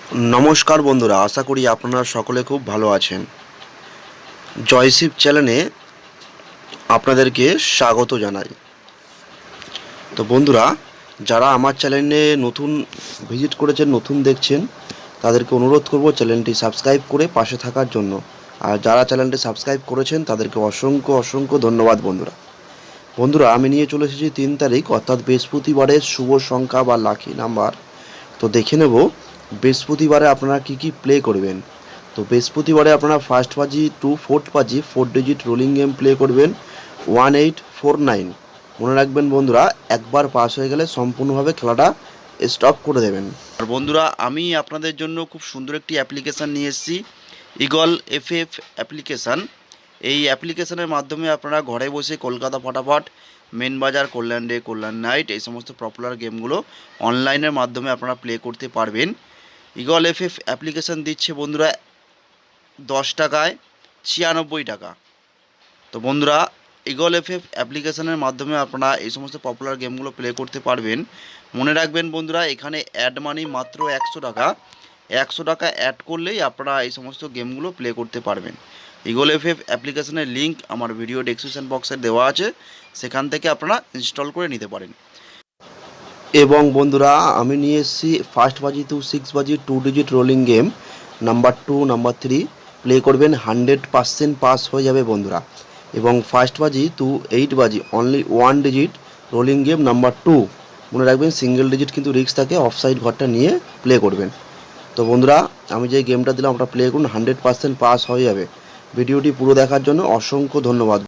नमस्कार बंधुरा आशा करी आपनारा सकले खूब भालो आछेन। जयशिव चैनेले आपनादेरके स्वागत जानाई। तो बंधुरा जारा आमार चैनेले नतून भिजिट करेछेन नतून देखछेन तादेरके अनुरोध करब चैनेलटी सबस्क्राइब करे पाशे थाकार जोन्नो। और जारा चैनेलटी सबस्क्राइब करेछेन तादेरके असंख्य असंख्य धन्यवाद। बंधुरा बंधुरा आमि निये चले एसेछि 3 तारिख अर्थात बृहस्पतिबारेर शुभ संख्या बा लाकी नाम्बार। तो देखे नेब बृहस्पतिबारे आपनारा की प्ले करबेन। तो बृहस्पतिबारे आपनारा फार्स्ट बाजी टू फोर्थ बाजी 4 डिजिट रोलिंग गेम प्ले करबेन 1849। मने राखबेन बंधुरा एक बार पास हो गेले सम्पूर्णभावे खेलाटा स्टप करे देवें। और बंधुरा आमी आपनादेर जोन्नो खूब सुंदर एकटी অ্যাপ্লিকেশন নিয়ে এসেছি, ইগল এফএফ অ্যাপ্লিকেশন। এই অ্যাপ্লিকেশনের মাধ্যমে আপনারা ঘরে বসে কলকাতা ফটাফট, মেন বাজার, কল্যাণ ডে, কল্যাণ নাইট এই সমস্ত পপুলার গেমগুলো অনলাইনের মাধ্যমে আপনারা প্লে করতে পারবেন। ইগল এফএফ অ্যাপ্লিকেশন দিচ্ছে বন্ধুরা 10 টাকায় 96 টাকা। তো বন্ধুরা ইগল এফএফ অ্যাপ্লিকেশনের মাধ্যমে আপনারা এই সমস্ত পপুলার গেমগুলো প্লে করতে পারবেন। মনে রাখবেন বন্ধুরা এখানে অ্যাড মানি মাত্র 100 টাকা। 100 টাকা অ্যাড করলেই আপনারা এই সমস্ত গেমগুলো প্লে করতে পারবেন। ইগল এফএফ অ্যাপ্লিকেশনের লিঙ্ক আমার ভিডিও ডেসক্রিপশন বক্সে দেওয়া আছে, সেখান থেকে আপনারা ইনস্টল করে নিতে পারেন। এবং বন্ধুরা আমি নিয়ে এসেছি ফার্স্ট বাজি টু 6 বাজি 2 digit rolling game number 2 number 3 play করবেন 100% পাস হয়ে যাবে বন্ধুরা। এবং ফার্স্ট বাজি টু 8 বাজি only 1 digit rolling game number 2। মনে রাখবেন সিঙ্গেল ডিজিট কিন্তু রিস্ক থাকে, অফসাইড ঘরটা নিয়ে প্লে করবেন। তো বন্ধুরা আমি যে গেমটা দিলাম আপনারা প্লে করুন, 100% পাস হয়ে যাবে। ভিডিওটি পুরো দেখার জন্য অসংখ্য ধন্যবাদ।